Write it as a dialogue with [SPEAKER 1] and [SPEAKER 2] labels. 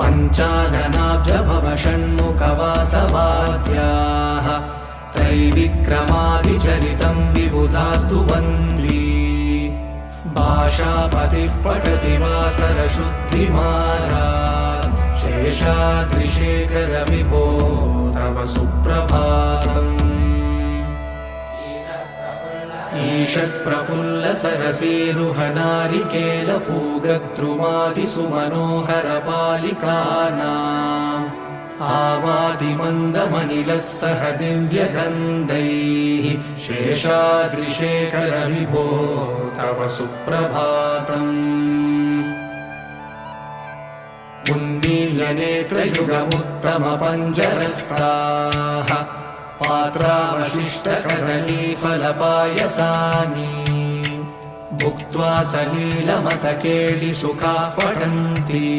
[SPEAKER 1] पञ्चाननाब्जभव षण्मुखवासवाद्याः त्रैविक्रमादिचरितं विबुधास्तु वन्दी भाषापतिः पठति वासरशुद्धिमारात् शेषाद्रिशेखर विभो तव सुप्रभातम् ईषत्प्रफुल्लसरसीरुहनारिकेलफूगद्रुमादिसुमनोहरपालिकानाम् आवादिमन्दमनिलः सह दिव्यगन्धैः शेषाद्रिशेखर विभो तव सुप्रभातम् उन्मील्यनेत्रयुगमुत्तमपञ्जरस्ताः पात्रावशिष्टकदलीफलपायसानि भुक्त्वा सलीलमतकेलिसुखाः पठन्ति।